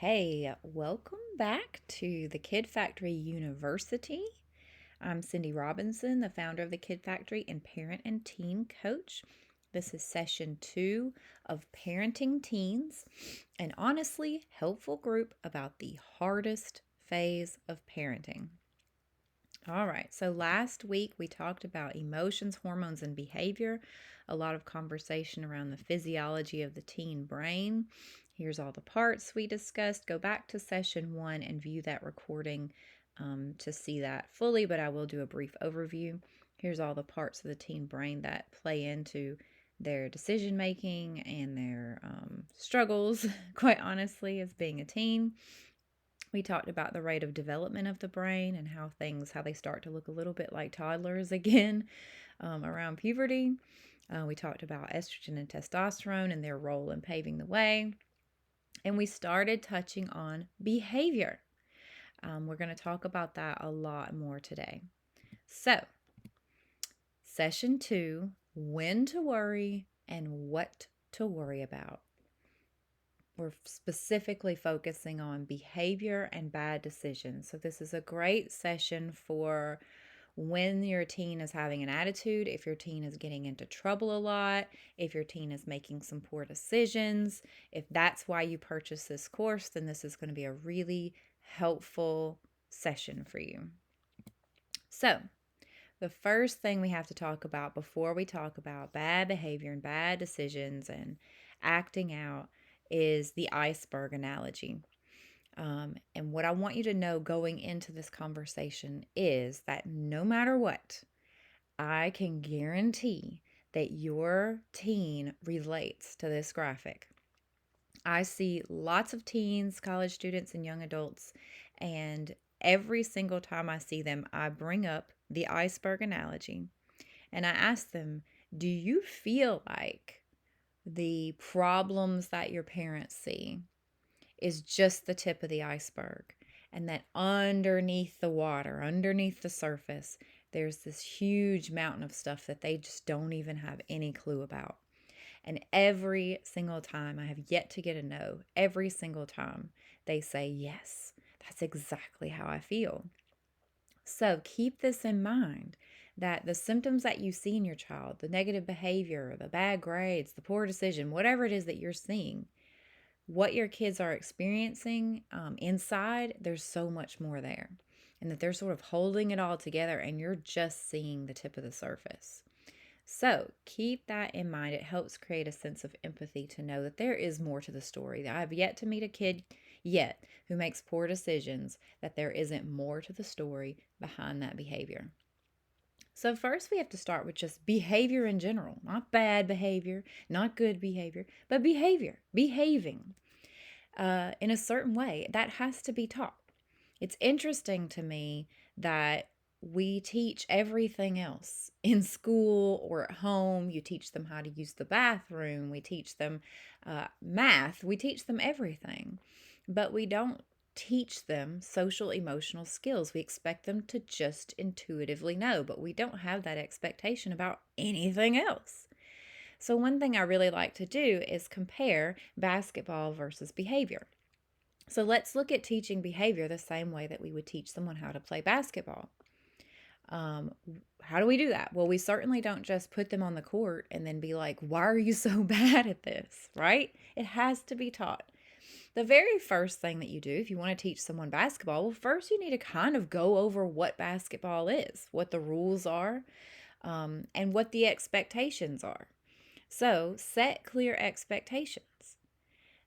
Hey, welcome back to the Kid Factory University. I'm Cindy Robinson, the founder of the Kid Factory and parent and teen coach. This is session 2 of Parenting Teens, an honestly helpful group about the hardest phase of parenting. All right, so last week we talked about emotions, hormones, and behavior. A lot of conversation around the physiology of the teen brain. Here's all the parts we discussed. Go back to session 1 and view that recording to see that fully, but I will do a brief overview. Here's all the parts of the teen brain that play into their decision making and their struggles, quite honestly, as being a teen. We talked about the rate of development of the brain and how they start to look a little bit like toddlers again around puberty. We talked about estrogen and testosterone and their role in paving the way. And we started touching on behavior. We're going to talk about that a lot more today. So, session 2, when to worry and what to worry about. We're specifically focusing on behavior and bad decisions. So this is a great session for when your teen is having an attitude, if your teen is getting into trouble a lot, if your teen is making some poor decisions. If that's why you purchased this course, then this is going to be a really helpful session for you. So, the first thing we have to talk about before we talk about bad behavior and bad decisions and acting out is the iceberg analogy. And what I want you to know going into this conversation is that no matter what, I can guarantee that your teen relates to this graphic. I see lots of teens, college students, and young adults, and every single time I see them, I bring up the iceberg analogy and I ask them, do you feel like the problems that your parents see is just the tip of the iceberg, and that underneath the water, underneath the surface, there's this huge mountain of stuff that they just don't even have any clue about? And every single time, I have yet to get a no, every single time they say, yes, that's exactly how I feel. So keep this in mind, that the symptoms that you see in your child, the negative behavior, the bad grades, the poor decision, whatever it is that you're seeing, what your kids are experiencing inside, there's so much more there. And that they're sort of holding it all together and you're just seeing the tip of the surface. So keep that in mind. It helps create a sense of empathy to know that there is more to the story. I have yet to meet a kid yet who makes poor decisions, that there isn't more to the story behind that behavior. So first we have to start with just behavior in general, not bad behavior, not good behavior, but behavior, behaving in a certain way. That has to be taught. It's interesting to me that we teach everything else in school or at home. You teach them how to use the bathroom. We teach them math. We teach them everything. But we don't teach them social emotional skills. We expect them to just intuitively know, but we don't have that expectation about anything else. So, one thing I really like to do is compare basketball versus behavior. So let's look at teaching behavior the same way that we would teach someone how to play basketball. Um, how do we do that? Well, we certainly don't just put them on the court and then be like, why are you so bad at this, right? It has to be taught. The very first thing that you do if you want to teach someone basketball, well, first you need to kind of go over what basketball is, what the rules are, and what the expectations are. So set clear expectations.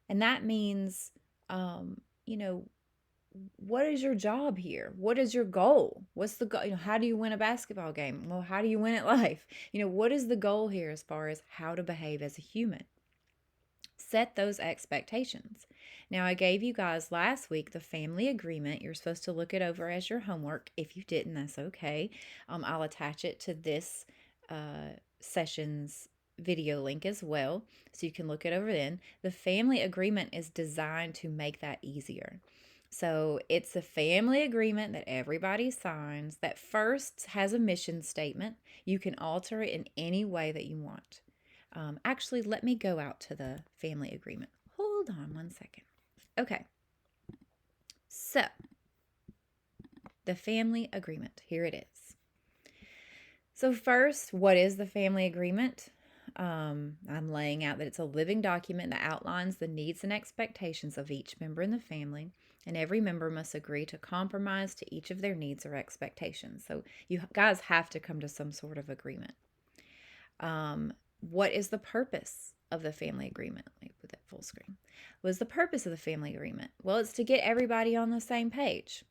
And that means, um, you know, what is your job here? What is your goal? What's the goal? How do you win a basketball game? Well, how do you win at life? What is the goal here as far as how to behave as a human? Set those expectations. Now, I gave you guys last week the family agreement. You're supposed to look it over as your homework. If you didn't, that's okay. I'll attach it to this session's video link as well, so you can look it over then. The family agreement is designed to make that easier. So it's a family agreement that everybody signs that first has a mission statement. You can alter it in any way that you want. Actually, let me go out to the family agreement. Hold on one second. Okay. So, the family agreement. Here it is. So, first, what is the family agreement? I'm laying out that it's a living document that outlines the needs and expectations of each member in the family, and every member must agree to compromise to each of their needs or expectations. So, you guys have to come to some sort of agreement. What is the purpose of the family agreement? Let me put that full screen. What is the purpose of the family agreement? Well, it's to get everybody on the same page.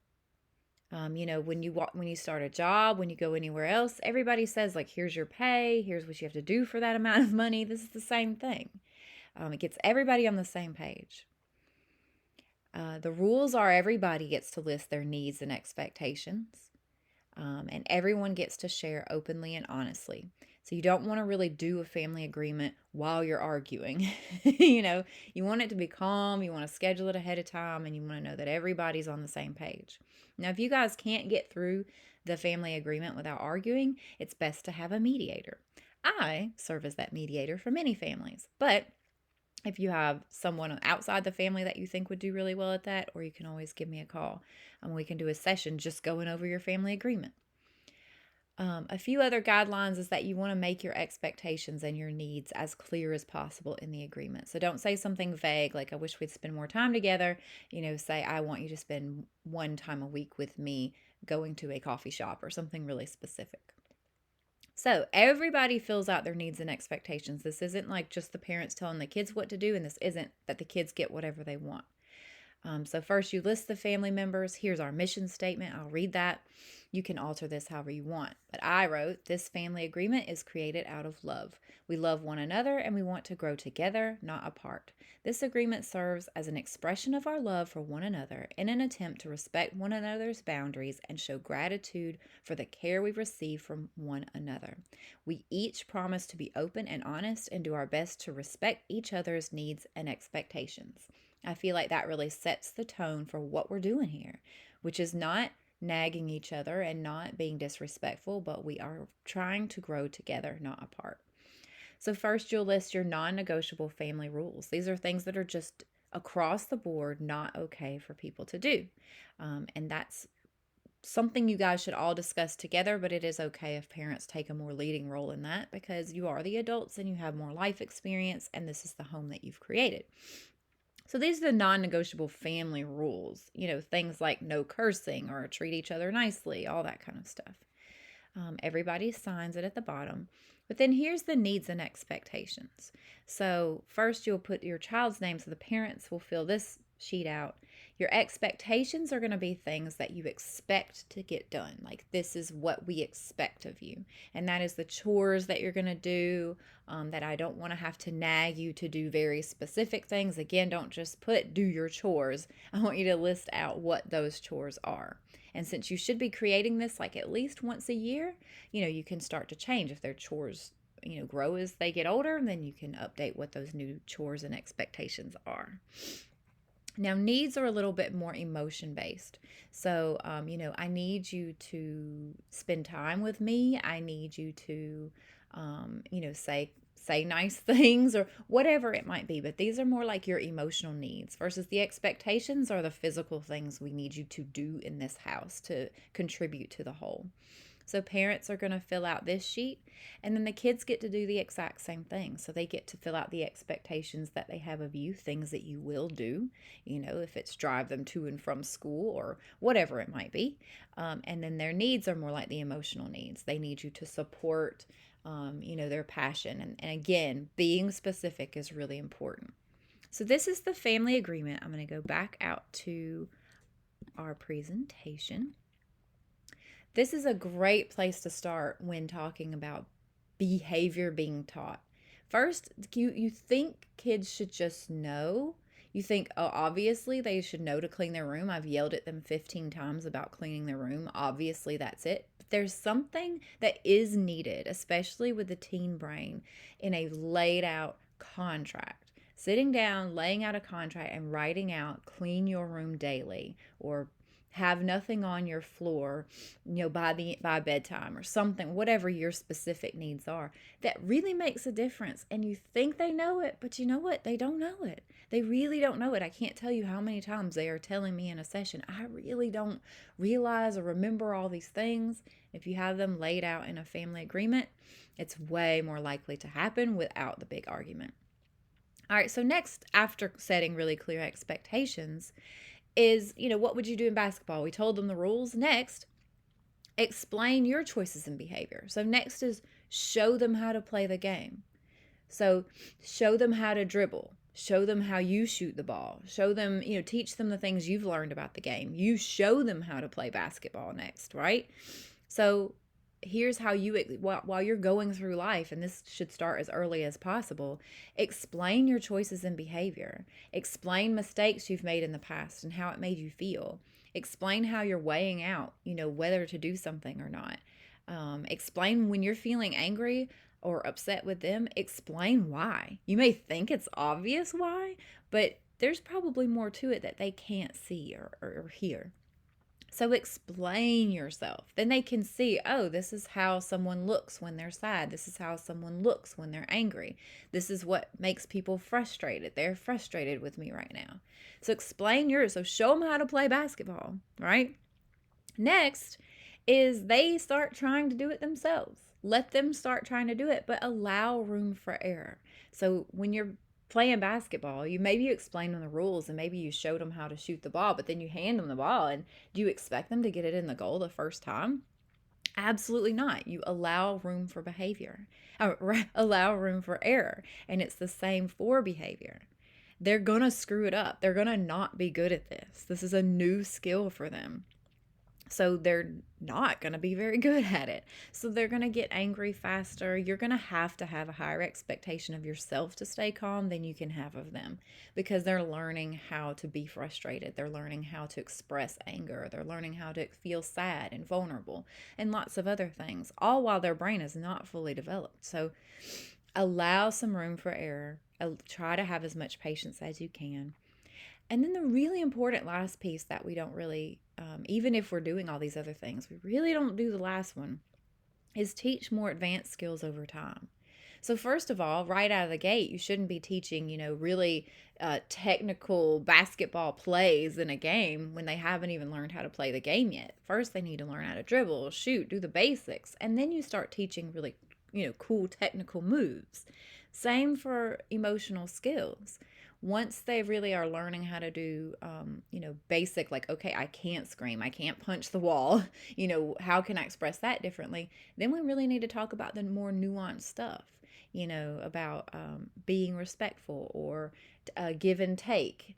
When you start a job, when you go anywhere else, everybody says, like, here's your pay, here's what you have to do for that amount of money. This is the same thing. It gets everybody on the same page. The rules are everybody gets to list their needs and expectations, and everyone gets to share openly and honestly. So you don't want to really do a family agreement while you're arguing. You want it to be calm, you want to schedule it ahead of time, and you want to know that everybody's on the same page. Now, if you guys can't get through the family agreement without arguing, it's best to have a mediator. I serve as that mediator for many families, but if you have someone outside the family that you think would do really well at that, or you can always give me a call and we can do a session just going over your family agreement. A few other guidelines is that you want to make your expectations and your needs as clear as possible in the agreement. So don't say something vague like, I wish we'd spend more time together. Say, I want you to spend one time a week with me going to a coffee shop or something really specific. So everybody fills out their needs and expectations. This isn't like just the parents telling the kids what to do, and this isn't that the kids get whatever they want. So first you list the family members. Here's our mission statement. I'll read that. You can alter this however you want. But I wrote, this family agreement is created out of love. We love one another and we want to grow together, not apart. This agreement serves as an expression of our love for one another in an attempt to respect one another's boundaries and show gratitude for the care we receive from one another. We each promise to be open and honest and do our best to respect each other's needs and expectations. I feel like that really sets the tone for what we're doing here, which is not nagging each other and not being disrespectful, but we are trying to grow together, not apart. So first, you'll list your non-negotiable family rules. These are things that are just across the board not okay for people to do. And that's something you guys should all discuss together, but it is okay if parents take a more leading role in that because you are the adults and you have more life experience and this is the home that you've created. So these are the non-negotiable family rules, things like no cursing or treat each other nicely, all that kind of stuff. Everybody signs it at the bottom. But then here's the needs and expectations. So first you'll put your child's name, so the parents will fill this sheet out. Your expectations are going to be things that you expect to get done. Like, this is what we expect of you. And that is the chores that you're going to do, that I don't want to have to nag you to do very specific things. Again, don't just put do your chores. I want you to list out what those chores are. And since you should be creating this like at least once a year, you can start to change if their chores, grow as they get older, and then you can update what those new chores and expectations are. Now, needs are a little bit more emotion-based. So, I need you to spend time with me. I need you to, say nice things or whatever it might be. But these are more like your emotional needs versus the expectations are the physical things we need you to do in this house to contribute to the whole. So parents are going to fill out this sheet, and then the kids get to do the exact same thing. So they get to fill out the expectations that they have of you, things that you will do, if it's drive them to and from school or whatever it might be. And then their needs are more like the emotional needs. They need you to support, their passion. And again, being specific is really important. So this is the family agreement. I'm going to go back out to our presentation. This is a great place to start when talking about behavior being taught. First, you think kids should just know. You think, oh, obviously they should know to clean their room. I've yelled at them 15 times about cleaning their room. Obviously, that's it. But there's something that is needed, especially with the teen brain, in a laid out contract. Sitting down, laying out a contract, and writing out clean your room daily, or have nothing on your floor, by bedtime or something, whatever your specific needs are. That really makes a difference. And you think they know it, but you know what? They don't know it. They really don't know it. I can't tell you how many times they are telling me in a session, I really don't realize or remember all these things. If you have them laid out in a family agreement, it's way more likely to happen without the big argument. All right, so next, after setting really clear expectations, is, what would you do in basketball? We told them the rules. Next, explain your choices and behavior. So next is show them how to play the game. So show them how to dribble. Show them how you shoot the ball. Show them, teach them the things you've learned about the game. You show them how to play basketball next, right? So here's how while you're going through life, and this should start as early as possible, explain your choices and behavior. Explain mistakes you've made in the past and how it made you feel. Explain how you're weighing out, whether to do something or not. Explain when you're feeling angry or upset with them. Explain why. You may think it's obvious why, but there's probably more to it that they can't see or hear. So explain yourself. Then they can see, oh, this is how someone looks when they're sad. This is how someone looks when they're angry. This is what makes people frustrated. They're frustrated with me right now. So explain yours. So show them how to play basketball, right? Next is they start trying to do it themselves. Let them start trying to do it, but allow room for error. So when you're playing basketball, you explain them the rules and maybe you showed them how to shoot the ball, but then you hand them the ball, and do you expect them to get it in the goal the first time? Absolutely not. You allow room for behavior, allow room for error. And it's the same for behavior. They're going to screw it up. They're going to not be good at this. This is a new skill for them. So they're not going to be very good at it. So they're going to get angry faster. You're going to have a higher expectation of yourself to stay calm than you can have of them, because they're learning how to be frustrated. They're learning how to express anger. They're learning how to feel sad and vulnerable and lots of other things, all while their brain is not fully developed. So allow some room for error. Try to have as much patience as you can. And then the really important last piece that we don't really, even if we're doing all these other things, we really don't do the last one, is teach more advanced skills over time. So first of all, right out of the gate, you shouldn't be teaching, really technical basketball plays in a game when they haven't even learned how to play the game yet. First, they need to learn how to dribble, shoot, do the basics, and then you start teaching really, cool technical moves. Same for emotional skills. Once they really are learning how to do, basic, like, okay, I can't scream, I can't punch the wall, how can I express that differently? Then we really need to talk about the more nuanced stuff, about being respectful or give and take,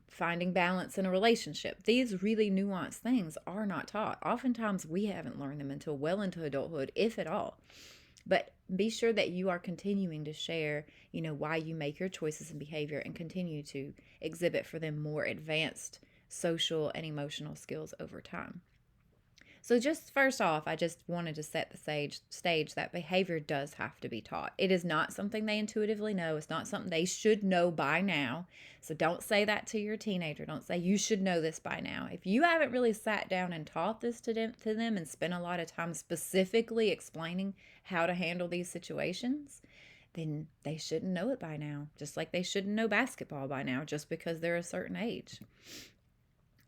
finding balance in a relationship. These really nuanced things are not taught. Oftentimes we haven't learned them until well into adulthood, if at all. But be sure that you are continuing to share, why you make your choices and behavior, and continue to exhibit for them more advanced social and emotional skills over time. So just first off, I just wanted to set the stage that behavior does have to be taught. It is not something they intuitively know. It's not something they should know by now. So don't say that to your teenager. Don't say you should know this by now. If you haven't really sat down and taught this to them and spent a lot of time specifically explaining how to handle these situations, then they shouldn't know it by now. Just like they shouldn't know basketball by now just because they're a certain age.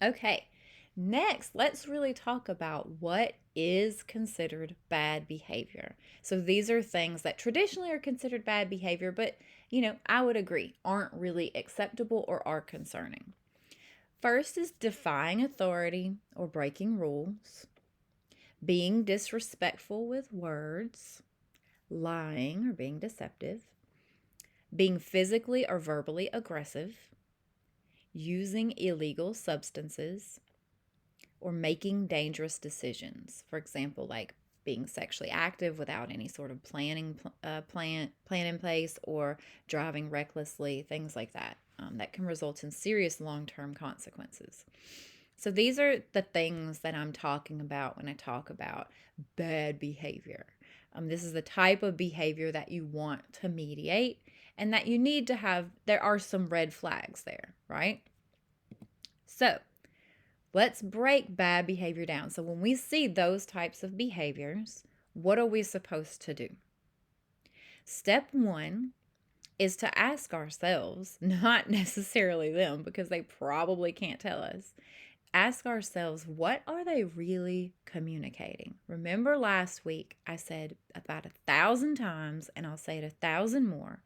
Okay. Next, let's really talk about what is considered bad behavior. So these are things that traditionally are considered bad behavior, but, I would agree, aren't really acceptable or are concerning. First is defying authority or breaking rules, being disrespectful with words, lying or being deceptive, being physically or verbally aggressive, using illegal substances, or making dangerous decisions. For example, like being sexually active without any sort of plan in place, or driving recklessly, things like that. That can result in serious long-term consequences. So these are the things that I'm talking about when I talk about bad behavior. This is the type of behavior that you want to mediate and that you need to have. There are some red flags there, right? So Let's break bad behavior down. So when we see those types of behaviors, what are we supposed to do? Step one is to ask ourselves, not necessarily them, because they probably can't tell us. Ask ourselves, what are they really communicating? Remember last week, I said about 1,000 times, and I'll say it 1,000 more.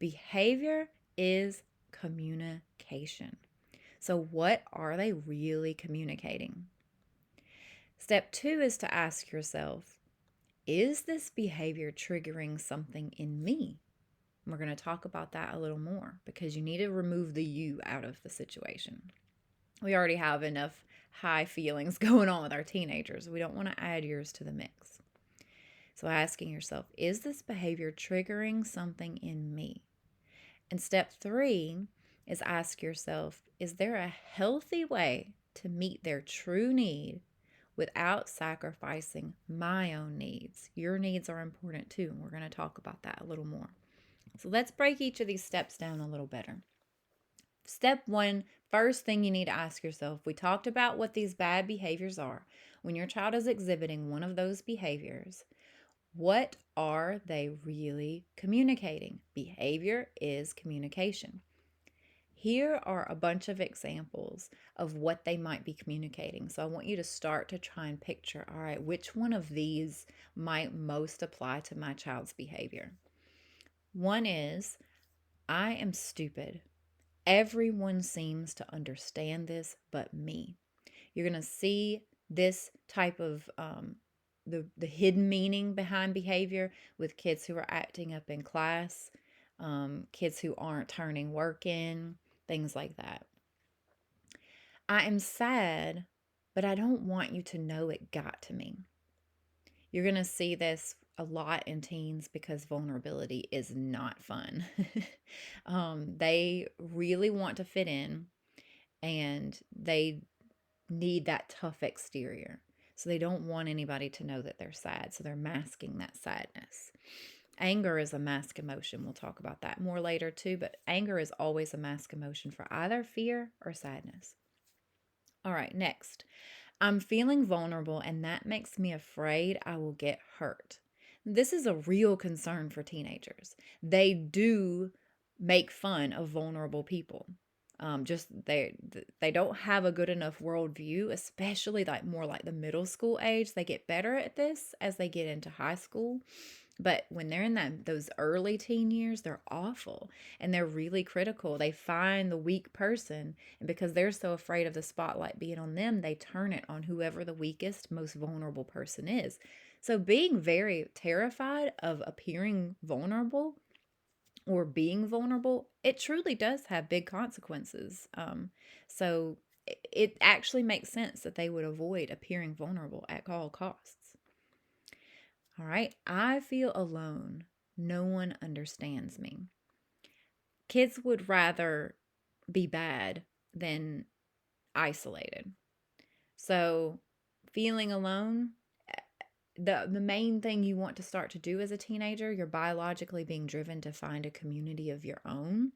Behavior is communication. So, what are they really communicating? Step two is to ask yourself, is this behavior triggering something in me? And we're going to talk about that a little more because you need to remove the you out of the situation. We already have enough high feelings going on with our teenagers. We don't want to add yours to the mix. So, asking yourself, is this behavior triggering something in me? And step three is ask yourself, is there a healthy way to meet their true need without sacrificing my own needs? Your needs are important too, and we're going to talk about that a little more. So let's break each of these steps down a little better. Step one, first thing you need to ask yourself, we talked about what these bad behaviors are. When your child is exhibiting one of those behaviors, what are they really communicating? Behavior is communication. Here are a bunch of examples of what they might be communicating. So I want you to start to try and picture, all right, which one of these might most apply to my child's behavior? One is, I am stupid. Everyone seems to understand this but me. You're going to see this type of the hidden meaning behind behavior with kids who are acting up in class, kids who aren't turning work in, things like that. I am sad, but I don't want you to know it got to me. You're going to see this a lot in teens because vulnerability is not fun. They really want to fit in and they need that tough exterior. So they don't want anybody to know that they're sad. So they're masking that sadness. Anger is a mask emotion. We'll talk about that more later too, but anger is always a mask emotion for either fear or sadness. All right, next. I'm feeling vulnerable and that makes me afraid I will get hurt. This is a real concern for teenagers. They do make fun of vulnerable people. Just they don't have a good enough worldview, especially like more like the middle school age. They get better at this as they get into high school. But when they're in those early teen years, they're awful and they're really critical. They find the weak person, and because they're so afraid of the spotlight being on them, they turn it on whoever the weakest, most vulnerable person is. So being very terrified of appearing vulnerable or being vulnerable, it truly does have big consequences. So it actually makes sense that they would avoid appearing vulnerable at all costs. All right, I feel alone. No one understands me. Kids would rather be bad than isolated. So, feeling alone, the main thing you want to start to do as a teenager, you're biologically being driven to find a community of your own.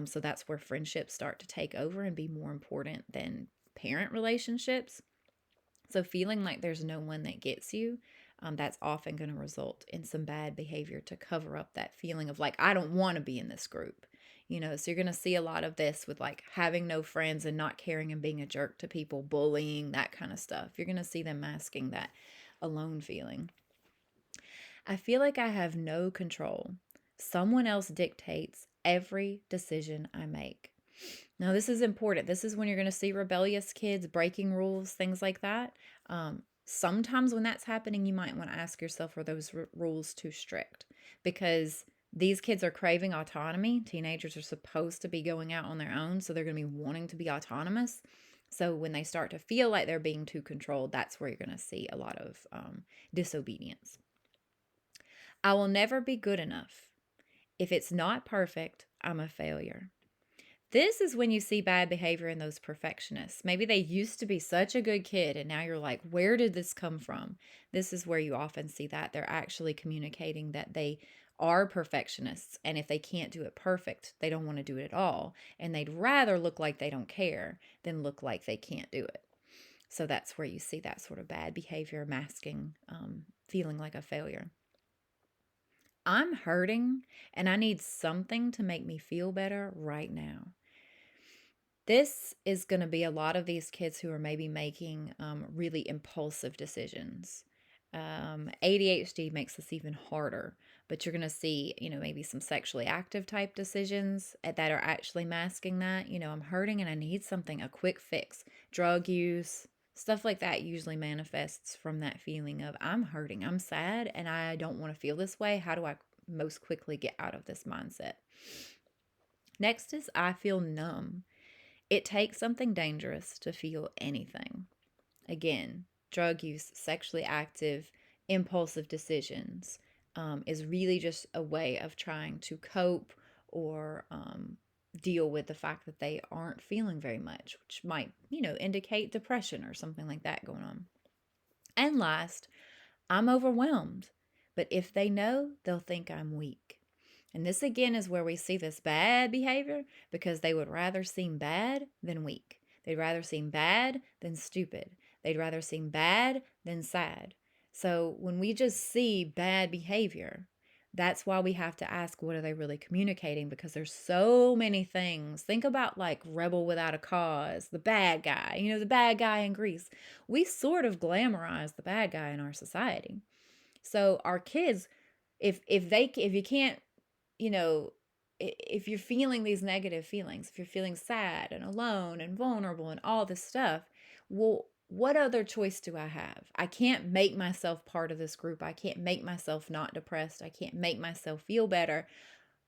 So that's where friendships start to take over and be more important than parent relationships. So feeling like there's no one that gets you, that's often going to result in some bad behavior to cover up that feeling of like, I don't want to be in this group. So you're going to see a lot of this with like having no friends and not caring and being a jerk to people, bullying, that kind of stuff. You're going to see them masking that alone feeling. I feel like I have no control. Someone else dictates every decision I make. Now, this is important. This is when you're going to see rebellious kids breaking rules, things like that. Sometimes when that's happening, you might want to ask yourself, are those rules too strict? Because these kids are craving autonomy. Teenagers are supposed to be going out on their own, so they're going to be wanting to be autonomous. So when they start to feel like they're being too controlled, that's where you're going to see a lot of disobedience. I will never be good enough. If it's not perfect, I'm a failure. This is when you see bad behavior in those perfectionists. Maybe they used to be such a good kid and now you're like, where did this come from? This is where you often see that they're actually communicating that they are perfectionists. And if they can't do it perfect, they don't want to do it at all. And they'd rather look like they don't care than look like they can't do it. So that's where you see that sort of bad behavior masking, feeling like a failure. I'm hurting and I need something to make me feel better right now. This is going to be a lot of these kids who are maybe making really impulsive decisions. ADHD makes this even harder, but you're going to see, maybe some sexually active type decisions that are actually masking that. I'm hurting and I need something, a quick fix. Drug use, stuff like that usually manifests from that feeling of I'm hurting, I'm sad, and I don't want to feel this way. How do I most quickly get out of this mindset? Next is I feel numb. It takes something dangerous to feel anything. Again, drug use, sexually active, impulsive decisions is really just a way of trying to cope or deal with the fact that they aren't feeling very much, which might, indicate depression or something like that going on. And last, I'm overwhelmed. But if they know, they'll think I'm weak. And this again is where we see this bad behavior because they would rather seem bad than weak. They'd rather seem bad than stupid. They'd rather seem bad than sad. So when we just see bad behavior, that's why we have to ask, what are they really communicating? Because there's so many things. Think about like Rebel Without a Cause, the bad guy, the bad guy in Grease. We sort of glamorize the bad guy in our society. So our kids, if you can't, if you're feeling these negative feelings, if you're feeling sad and alone and vulnerable and all this stuff, well, what other choice do I have? I can't make myself part of this group. I can't make myself not depressed. I can't make myself feel better,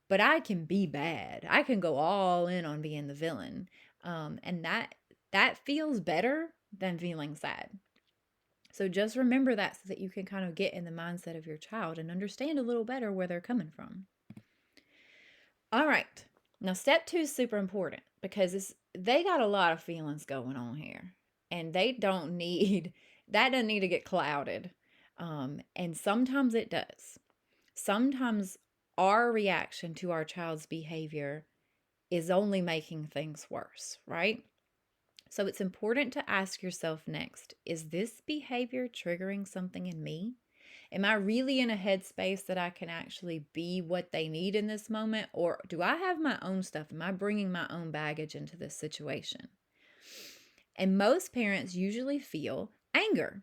but I can be bad. I can go all in on being the villain. And that feels better than feeling sad. So just remember that so that you can kind of get in the mindset of your child and understand a little better where they're coming from. All right. Now, step 2 is super important because they got a lot of feelings going on here, and they don't need that doesn't need to get clouded. And sometimes it does. Sometimes our reaction to our child's behavior is only making things worse, right? So it's important to ask yourself next, is this behavior triggering something in me? Am I really in a headspace that I can actually be what they need in this moment? Or do I have my own stuff? Am I bringing my own baggage into this situation? And most parents usually feel anger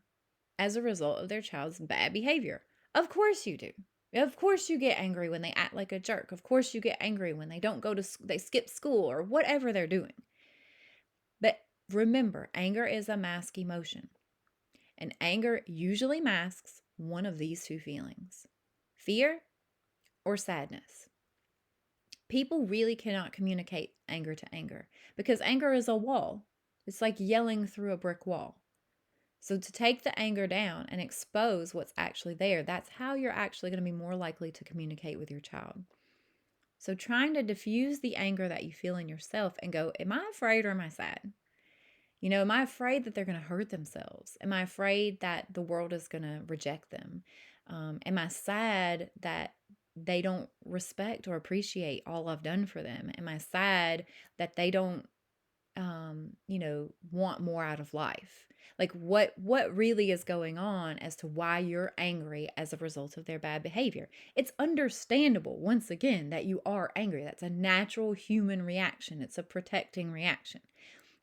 as a result of their child's bad behavior. Of course you do. Of course you get angry when they act like a jerk. Of course you get angry when they don't go to they skip school or whatever they're doing. But remember, anger is a masked emotion. And anger usually masks one of these two feelings: fear or sadness. People really cannot communicate anger to anger because anger is a wall. It's like yelling through a brick wall. So to take the anger down and expose what's actually there, that's how you're actually going to be more likely to communicate with your child. So trying to diffuse the anger that you feel in yourself and go, am I afraid or am I sad? Am I afraid that they're going to hurt themselves? Am I afraid that the world is going to reject them? Am I sad that they don't respect or appreciate all I've done for them? Am I sad that they don't, want more out of life? Like what really is going on as to why you're angry as a result of their bad behavior? It's understandable, once again, that you are angry. That's a natural human reaction. It's a protecting reaction.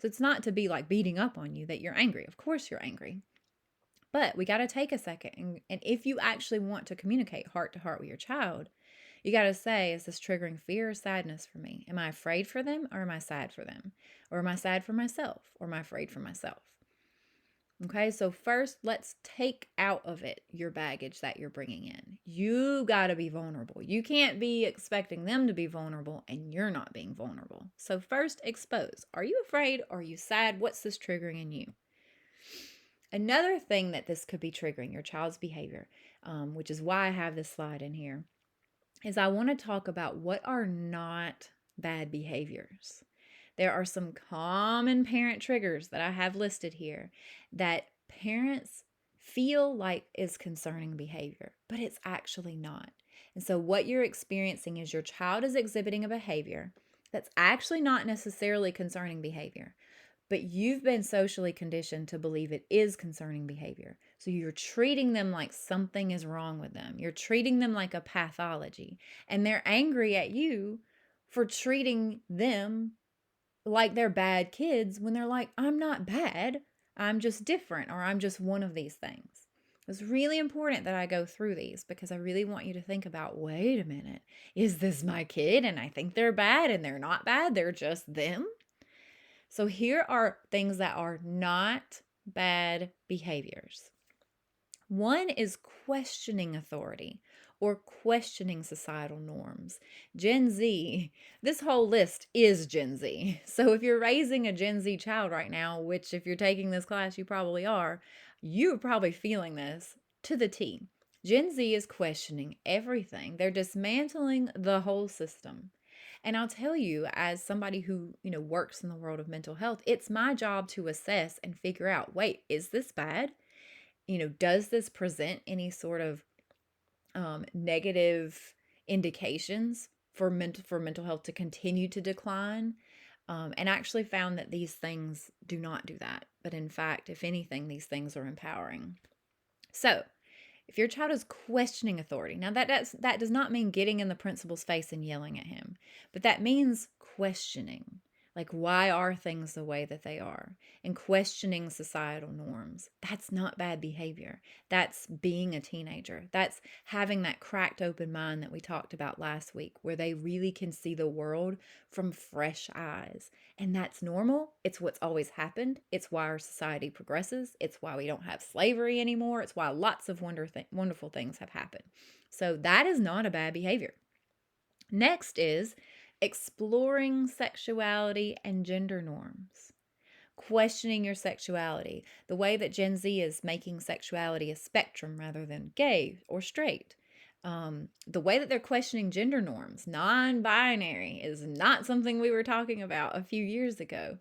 So it's not to be like beating up on you that you're angry. Of course you're angry. But we got to take a second. And if you actually want to communicate heart to heart with your child, you got to say, is this triggering fear or sadness for me? Am I afraid for them or am I sad for them? Or am I sad for myself or am I afraid for myself? Okay, so first let's take out of it your baggage that you're bringing in. You got to be vulnerable. You can't be expecting them to be vulnerable and you're not being vulnerable. So first expose. Are you afraid? Are you sad? What's this triggering in you? Another thing that this could be triggering your child's behavior, which is why I have this slide in here, is I want to talk about what are not bad behaviors. There are some common parent triggers that I have listed here that parents feel like is concerning behavior, but it's actually not. And so what you're experiencing is your child is exhibiting a behavior that's actually not necessarily concerning behavior, but you've been socially conditioned to believe it is concerning behavior. So you're treating them like something is wrong with them. You're treating them like a pathology. And they're angry at you for treating them like they're bad kids when they're like, I'm not bad. I'm just different, or I'm just one of these things. It's really important that I go through these because I really want you to think about, wait a minute, is this my kid and I think they're bad and they're not bad? They're just them? So here are things that are not bad behaviors. One is questioning authority or questioning societal norms. Gen Z, this whole list is Gen Z. So if you're raising a Gen Z child right now, which if you're taking this class, you probably are, you're probably feeling this to the T. Gen Z is questioning everything. They're dismantling the whole system. And I'll tell you, as somebody who, works in the world of mental health, it's my job to assess and figure out, wait, is this bad? Does this present any sort of negative indications for mental health to continue to decline? And actually found that these things do not do that. But in fact, if anything, these things are empowering. So if your child is questioning authority, now that does not mean getting in the principal's face and yelling at him, but that means questioning. Like, why are things the way that they are? And questioning societal norms. That's not bad behavior. That's being a teenager. That's having that cracked open mind that we talked about last week, where they really can see the world from fresh eyes. And that's normal. It's what's always happened. It's why our society progresses. It's why we don't have slavery anymore. It's why lots of wonderful things have happened. So that is not a bad behavior. Next is exploring sexuality and gender norms. Questioning your sexuality. The way that Gen Z is making sexuality a spectrum rather than gay or straight. The way that they're questioning gender norms, non-binary, is not something we were talking about a few years ago.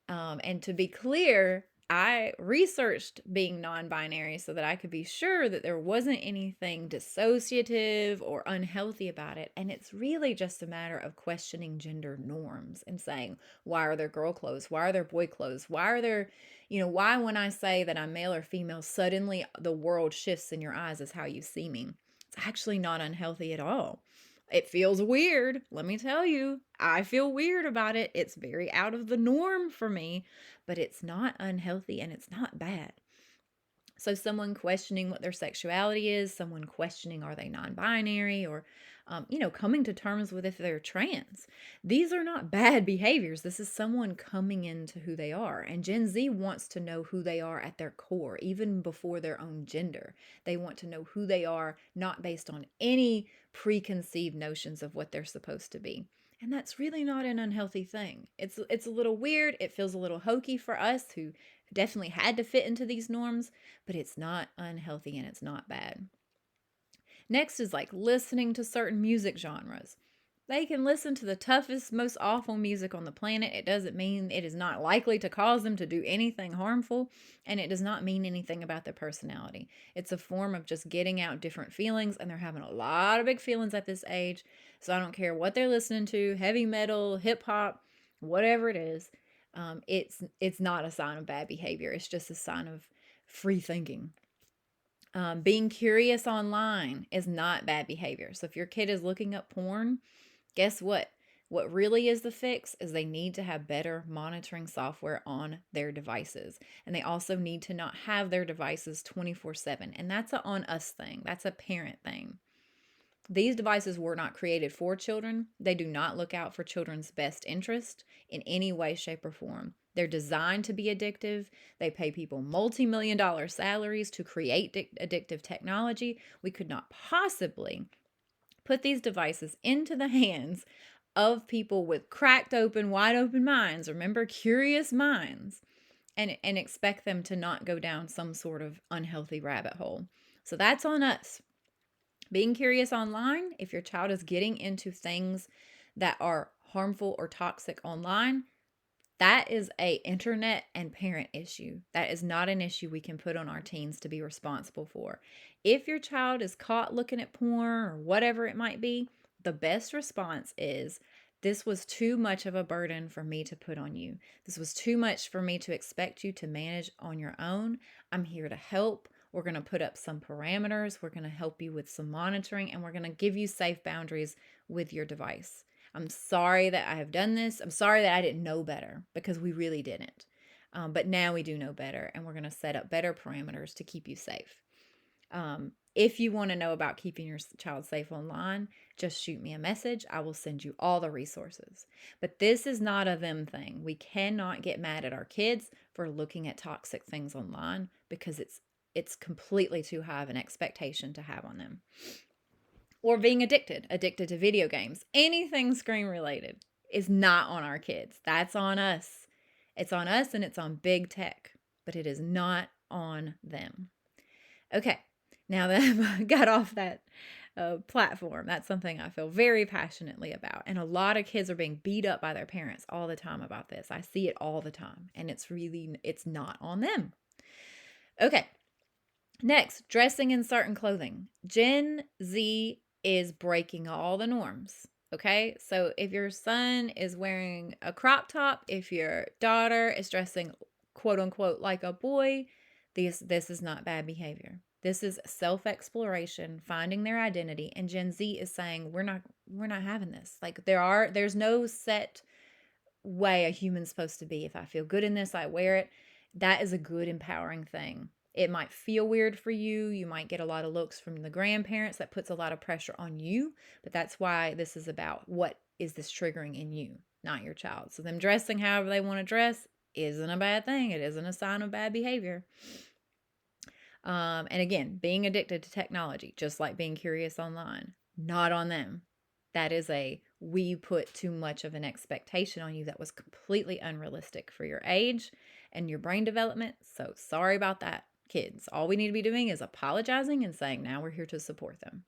And to be clear, I researched being non-binary so that I could be sure that there wasn't anything dissociative or unhealthy about it. And it's really just a matter of questioning gender norms and saying, why are there girl clothes? Why are there boy clothes? Why are there, why when I say that I'm male or female, suddenly the world shifts in your eyes as how you see me? It's actually not unhealthy at all. It feels weird. Let me tell you, I feel weird about it. It's very out of the norm for me, but it's not unhealthy and it's not bad. So someone questioning what their sexuality is, someone questioning are they non-binary, or coming to terms with if they're trans. These are not bad behaviors. This is someone coming into who they are. And Gen Z wants to know who they are at their core, even before their own gender. They want to know who they are, not based on any preconceived notions of what they're supposed to be. And that's really not an unhealthy thing. It's a little weird. It feels a little hokey for us who definitely had to fit into these norms, but it's not unhealthy and it's not bad. Next is like listening to certain music genres. They can listen to the toughest, most awful music on the planet. It doesn't mean it is not likely to cause them to do anything harmful, and it does not mean anything about their personality. It's a form of just getting out different feelings, and they're having a lot of big feelings at this age. So I don't care what they're listening to, heavy metal, hip hop, whatever it is. It's not a sign of bad behavior. It's just a sign of free thinking. Being curious online is not bad behavior. So if your kid is looking up porn, guess what? What really is the fix is they need to have better monitoring software on their devices. And they also need to not have their devices 24/7. And that's an on us thing. That's a parent thing. These devices were not created for children. They do not look out for children's best interest in any way, shape, or form. They're designed to be addictive. They pay people multi-million-dollar salaries to create addictive technology. We could not possibly put these devices into the hands of people with cracked open, wide open minds. Remember, curious minds. And expect them to not go down some sort of unhealthy rabbit hole. So that's on us. Being curious online, if your child is getting into things that are harmful or toxic online, that is a internet and parent issue. That is not an issue we can put on our teens to be responsible for. If your child is caught looking at porn or whatever it might be, the best response is This was too much of a burden for me to put on you. This was too much for me to expect you to manage on your own. I'm here to help. We're going to put up some parameters. We're going to help you with some monitoring, and we're going to give you safe boundaries with your device. I'm sorry that I have done this. I'm sorry that I didn't know better, because we really didn't. But now we do know better, and we're going to set up better parameters to keep you safe. If you want to know about keeping your child safe online, just shoot me a message. I will send you all the resources. But this is not a them thing. We cannot get mad at our kids for looking at toxic things online, because it's completely too high of an expectation to have on them. Or being addicted to video games. Anything screen related is not on our kids. That's on us. It's on us, and it's on big tech, but it is not on them. Okay, now that I've got off that platform, that's something I feel very passionately about. And a lot of kids are being beat up by their parents all the time about this. I see it all the time, and it's not on them. Okay, next, dressing in certain clothing. Gen Z is breaking all the norms. Okay, so if your son is wearing a crop top, if your daughter is dressing quote unquote like a boy, this is not bad behavior. This is self-exploration, finding their identity, and Gen Z is saying we're not having this. Like there's no set way a human's supposed to be. If I feel good in this, I wear it. That is a good, empowering thing. It might feel weird for you. You might get a lot of looks from the grandparents. That puts a lot of pressure on you. But that's why this is about what is this triggering in you, not your child. So them dressing however they want to dress isn't a bad thing. It isn't a sign of bad behavior. And again, being addicted to technology, just like being curious online, not on them. That is we put too much of an expectation on you that was completely unrealistic for your age and your brain development. So sorry about that, kids. All we need to be doing is apologizing and saying, now we're here to support them.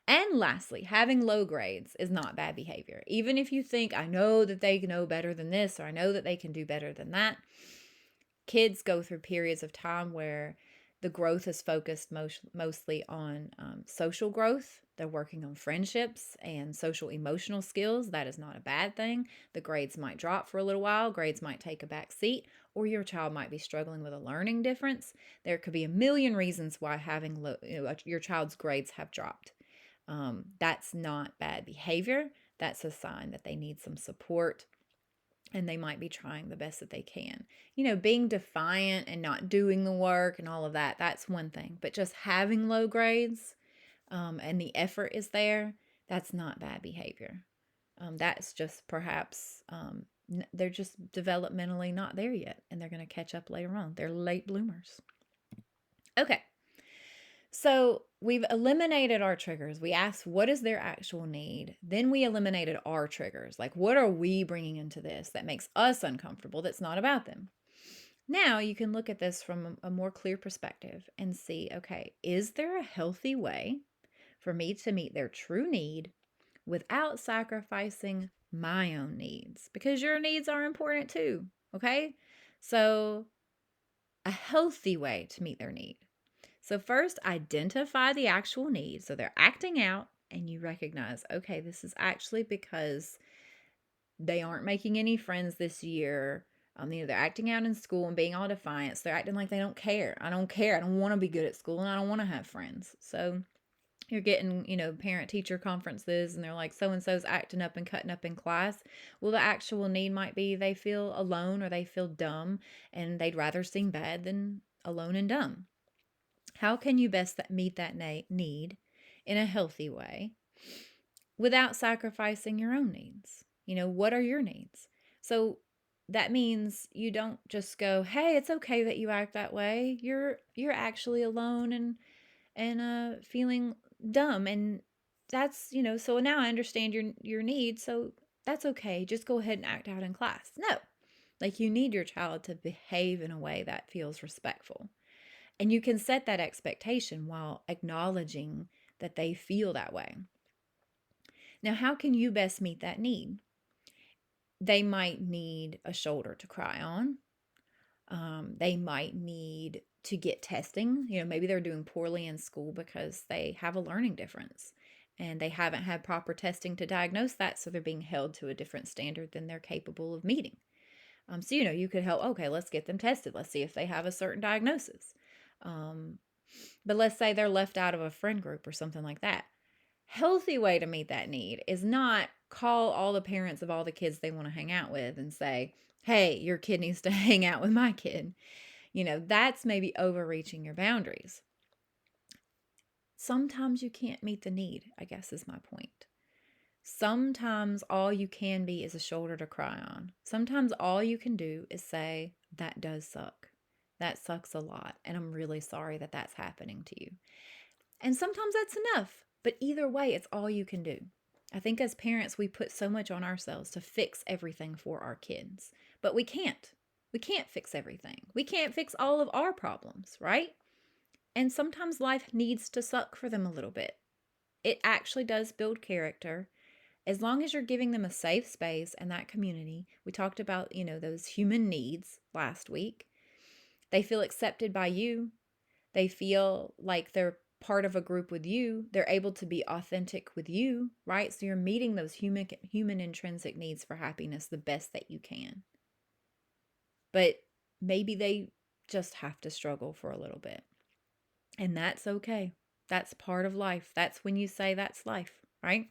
And lastly, having low grades is not bad behavior. Even if you think, I know that they know better than this, or I know that they can do better than that. Kids go through periods of time where the growth is focused mostly on social growth. They're working on friendships and social emotional skills. That is not a bad thing. The grades might drop for a little while. Grades might take a back seat, or your child might be struggling with a learning difference. There could be a million reasons why having your child's grades have dropped. That's not bad behavior. That's a sign that they need some support, and they might be trying the best that they can. Being defiant and not doing the work and all of that, that's one thing. But just having low grades and the effort is there, that's not bad behavior. That's just perhaps they're just developmentally not there yet, and they're going to catch up later on. They're late bloomers. Okay. So we've eliminated our triggers. We asked, what is their actual need? Then we eliminated our triggers. Like, what are we bringing into this that makes us uncomfortable that's not about them? Now you can look at this from a more clear perspective and see, okay, is there a healthy way for me to meet their true need without sacrificing my own needs? Because your needs are important too, okay? So a healthy way to meet their need. So first, identify the actual need. So they're acting out, and you recognize, okay, this is actually because they aren't making any friends this year. They're acting out in school and being all defiant. So they're acting like they don't care. I don't care. I don't want to be good at school, and I don't want to have friends. So you're getting, parent-teacher conferences, and they're like, so-and-so's acting up and cutting up in class. Well, the actual need might be they feel alone or they feel dumb, and they'd rather seem bad than alone and dumb. How can you best meet that need in a healthy way without sacrificing your own needs? What are your needs? So that means you don't just go, hey, it's okay that you act that way. You're actually alone and feeling dumb, and that's, so now I understand your need, so that's okay. Just go ahead and act out in class. No. Like, you need your child to behave in a way that feels respectful. And you can set that expectation while acknowledging that they feel that way. Now, how can you best meet that need? They might need a shoulder to cry on. They might need to get testing. Maybe they're doing poorly in school because they have a learning difference. and they haven't had proper testing to diagnose that, so they're being held to a different standard than they're capable of meeting. So, you could help, okay, let's get them tested. Let's see if they have a certain diagnosis. But let's say they're left out of a friend group or something like that. Healthy way to meet that need is not call all the parents of all the kids they want to hang out with and say, hey, your kid needs to hang out with my kid. That's maybe overreaching your boundaries. Sometimes you can't meet the need, I guess is my point. Sometimes all you can be is a shoulder to cry on. Sometimes all you can do is say, that does suck. That sucks a lot. And I'm really sorry that that's happening to you. And sometimes that's enough. But either way, it's all you can do. I think as parents, we put so much on ourselves to fix everything for our kids. But we can't. We can't fix everything. We can't fix all of our problems, right? And sometimes life needs to suck for them a little bit. It actually does build character. As long as you're giving them a safe space and that community. We talked about, those human needs last week. They feel accepted by you. They feel like they're part of a group with you. They're able to be authentic with you, right? So you're meeting those human intrinsic needs for happiness the best that you can. But maybe they just have to struggle for a little bit. And that's okay. That's part of life. That's when you say that's life, right?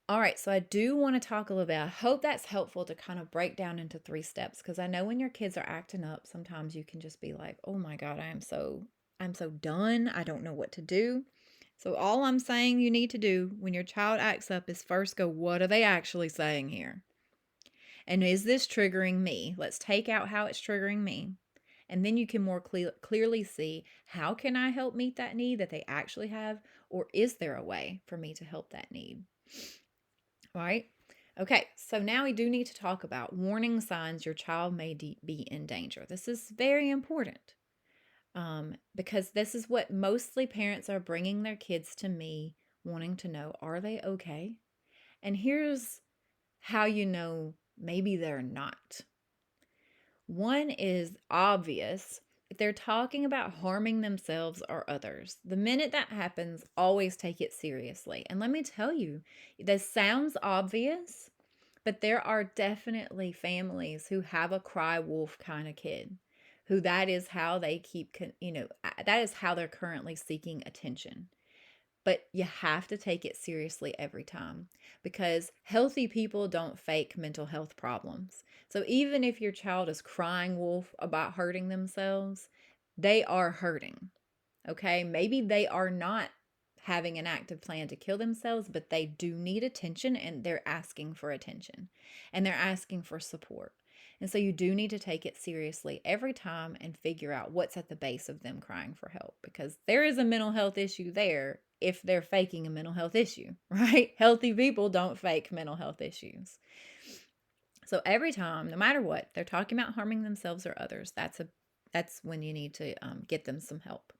All right, so I do want to talk a little bit. I hope that's helpful to kind of break down into 3 steps, because I know when your kids are acting up, sometimes you can just be like, "Oh my God, I'm so done. I don't know what to do." So all I'm saying you need to do when your child acts up is first go, "What are they actually saying here? And is this triggering me? Let's take out how it's triggering me." And then you can more clearly see, how can I help meet that need that they actually have, or is there a way for me to help that need? Right? Okay, so now we do need to talk about warning signs your child may be in danger. This is very important because this is what mostly parents are bringing their kids to me wanting to know, are they okay? And here's how you know maybe they're not. One is obvious. If they're talking about harming themselves or others, the minute that happens, always take it seriously. And let me tell you, this sounds obvious, but there are definitely families who have a cry wolf kind of kid, who that is how they keep, that is how they're currently seeking attention. But you have to take it seriously every time, because healthy people don't fake mental health problems. So even if your child is crying wolf about hurting themselves, they are hurting. Okay? Maybe they are not having an active plan to kill themselves, but they do need attention, and they're asking for attention, and they're asking for support. And so you do need to take it seriously every time and figure out what's at the base of them crying for help, because there is a mental health issue there if they're faking a mental health issue, right? Healthy people don't fake mental health issues. So every time, no matter what, they're talking about harming themselves or others, that's when you need to get them some help.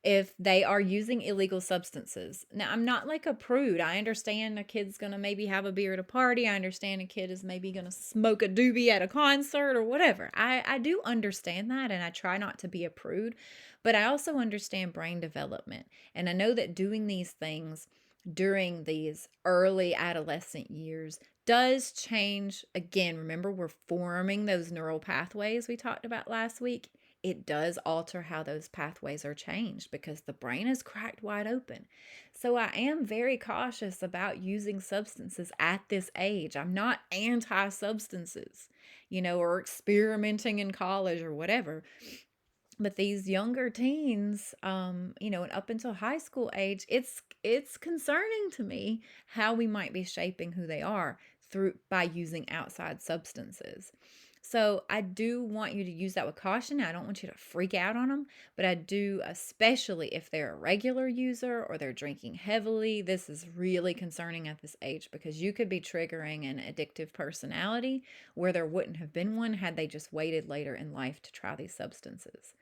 If they are using illegal substances. Now, I'm not like a prude. I understand a kid's going to maybe have a beer at a party. I understand a kid is maybe going to smoke a doobie at a concert or whatever. I do understand that, and I try not to be a prude, but I also understand brain development. And I know that doing these things during these early adolescent years does change. Again, remember, we're forming those neural pathways we talked about last week. It does alter how those pathways are changed because the brain is cracked wide open. So I am very cautious about using substances at this age. I'm not anti-substances, or experimenting in college or whatever. But these younger teens, and up until high school age, it's concerning to me how we might be shaping who they are by using outside substances. So I do want you to use that with caution. I don't want you to freak out on them, but I do, especially if they're a regular user or they're drinking heavily. This is really concerning at this age, because you could be triggering an addictive personality where there wouldn't have been one had they just waited later in life to try these substances.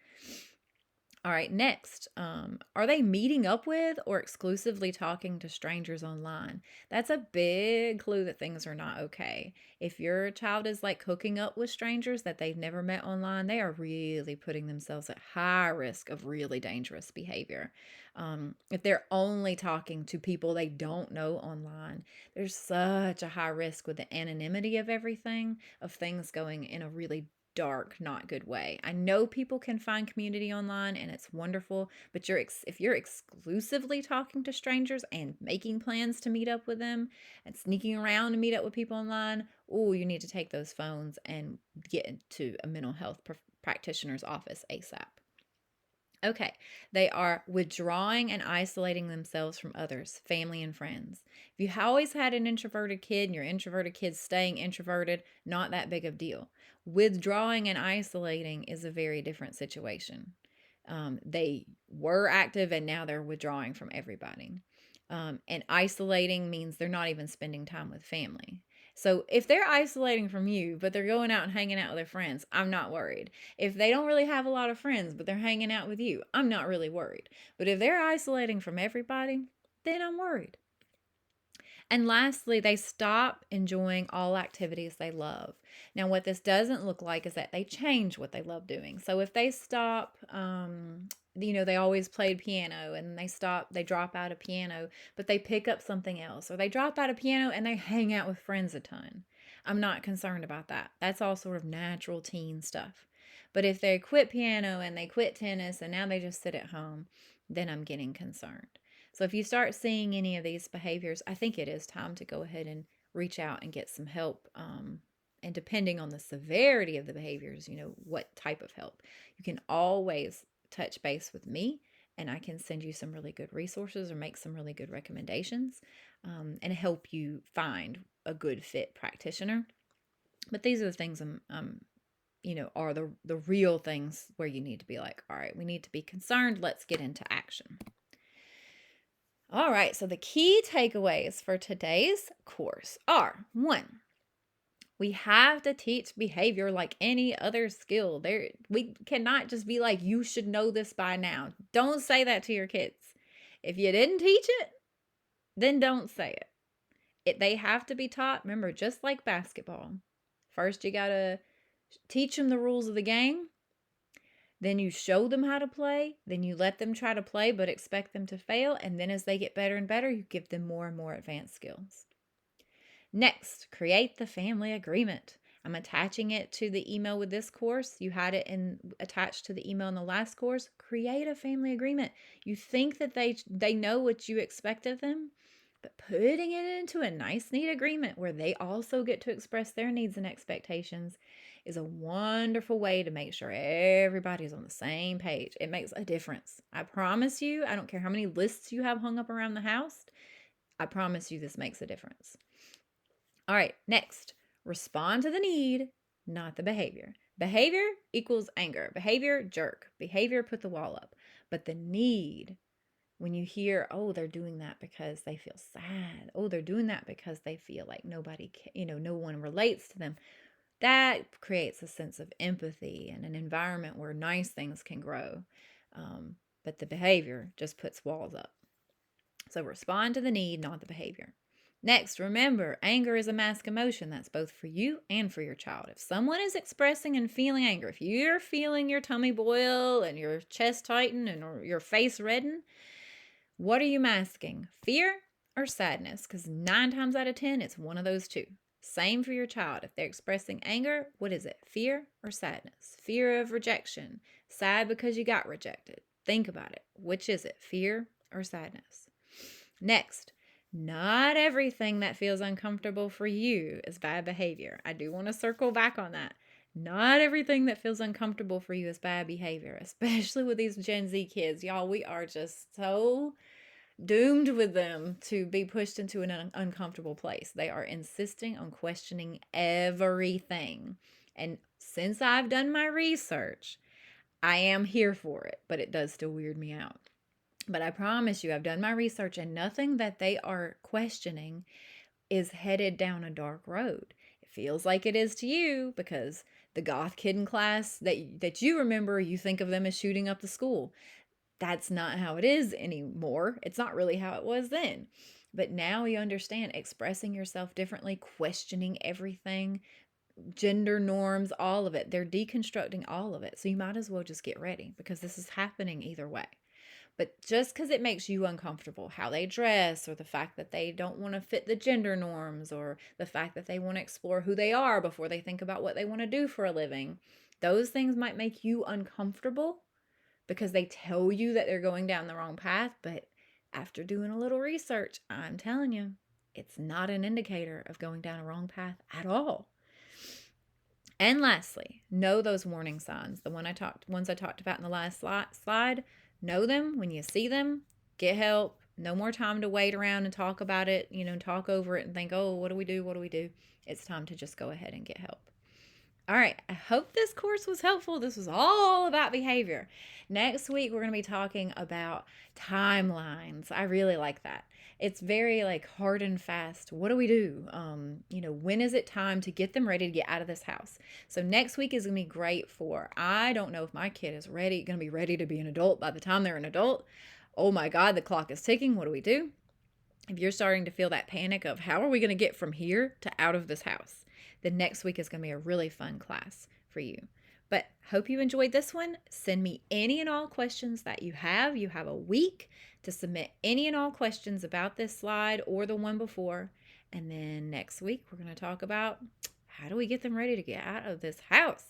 All right, next, are they meeting up with or exclusively talking to strangers online? That's a big clue that things are not okay. If your child is like hooking up with strangers that they've never met online, they are really putting themselves at high risk of really dangerous behavior. If they're only talking to people they don't know online, there's such a high risk with the anonymity of everything, of things going in a really dark, not good way. I know people can find community online and it's wonderful, but if you're exclusively talking to strangers and making plans to meet up with them and sneaking around to meet up with people online, oh, you need to take those phones and get into a mental health practitioner's office ASAP. Okay, they are withdrawing and isolating themselves from others, family and friends. If you always had an introverted kid and your introverted kid's staying introverted, not that big of deal. Withdrawing and isolating is a very different situation. They were active and now they're withdrawing from everybody. And isolating means they're not even spending time with family. So if they're isolating from you, but they're going out and hanging out with their friends, I'm not worried. If they don't really have a lot of friends, but they're hanging out with you, I'm not really worried. But if they're isolating from everybody, then I'm worried. And lastly, they stop enjoying all activities they love. Now, what this doesn't look like is that they change what they love doing. So if they stop, they always played piano and they drop out of piano, but they pick up something else, or they drop out of piano and they hang out with friends a ton. I'm not concerned about that. That's all sort of natural teen stuff. But if they quit piano and they quit tennis and now they just sit at home, then I'm getting concerned. So if you start seeing any of these behaviors, I think it is time to go ahead and reach out and get some help. And depending on the severity of the behaviors, what type of help, you can always touch base with me and I can send you some really good resources or make some really good recommendations and help you find a good fit practitioner. But these are the things are the real things where you need to be like, all right, we need to be concerned. Let's get into action. All right, so the key takeaways for today's course are: 1, we have to teach behavior like any other skill. We cannot just be like, you should know this by now. Don't say that to your kids. If you didn't teach it, then don't say it. They have to be taught, remember, just like basketball. First, you got to teach them the rules of the game. Then you show them how to play. Then you let them try to play, but expect them to fail. And then as they get better and better, you give them more and more advanced skills. Next, create the family agreement. I'm attaching it to the email with this course. You had it attached to the email in the last course. Create a family agreement. You think that they know what you expect of them, but putting it into a nice, neat agreement where they also get to express their needs and expectations is a wonderful way to make sure everybody's on the same page. It makes a difference. I promise you, I don't care how many lists you have hung up around the house, I promise you this makes a difference. All right, next, respond to the need, not the behavior. Behavior equals anger. Behavior, jerk. Behavior, put the wall up. But the need, when you hear, oh, they're doing that because they feel sad. Oh, they're doing that because they feel like no one relates to them. That creates a sense of empathy and an environment where nice things can grow. But the behavior just puts walls up. So respond to the need, not the behavior. Next, remember, anger is a mask emotion that's both for you and for your child. If someone is expressing and feeling anger, if you're feeling your tummy boil and your chest tighten and your face redden, what are you masking? Fear or sadness? Because 9 times out of 10, it's one of those two. Same for your child. If they're expressing anger, what is it? Fear or sadness? Fear of rejection. Sad because you got rejected. Think about it. Which is it? Fear or sadness? Next, not everything that feels uncomfortable for you is bad behavior. I do want to circle back on that. Not everything that feels uncomfortable for you is bad behavior, especially with these Gen Z kids. Y'all, we are just so doomed with them to be pushed into an uncomfortable place. They are insisting on questioning everything. And since I've done my research, I am here for it, but it does still weird me out. But I promise you, I've done my research and nothing that they are questioning is headed down a dark road. feels like it is to you because the goth kid in class that you remember, you think of them as shooting up the school. That's not how it is anymore. It's not really how it was then. But now you understand expressing yourself differently, questioning everything, gender norms, all of it. They're deconstructing all of it. So you might as well just get ready because this is happening either way. But just because it makes you uncomfortable, how they dress, or the fact that they don't want to fit the gender norms, or the fact that they want to explore who they are before they think about what they want to do for a living, those things might make you uncomfortable because they tell you that they're going down the wrong path. But after doing a little research, I'm telling you, it's not an indicator of going down a wrong path at all. And lastly, know those warning signs. The ones I talked about in the last slide. Know them when you see them. Get help. No more time to wait around and talk about it, talk over it and think, oh, what do we do? What do we do? It's time to just go ahead and get help. All right, I hope this course was helpful. This was all about behavior. Next week, we're going to be talking about timelines. I really like that. It's very hard and fast. What do we do? When is it time to get them ready to get out of this house? So next week is going to be great I don't know if my kid is going to be ready to be an adult by the time they're an adult. Oh my God, the clock is ticking. What do we do? If you're starting to feel that panic of how are we going to get from here to out of this house, then next week is going to be a really fun class for you. But hope you enjoyed this one. Send me any and all questions that you have. You have a week to submit any and all questions about this slide or the one before. And then next week, we're going to talk about how do we get them ready to get out of this house.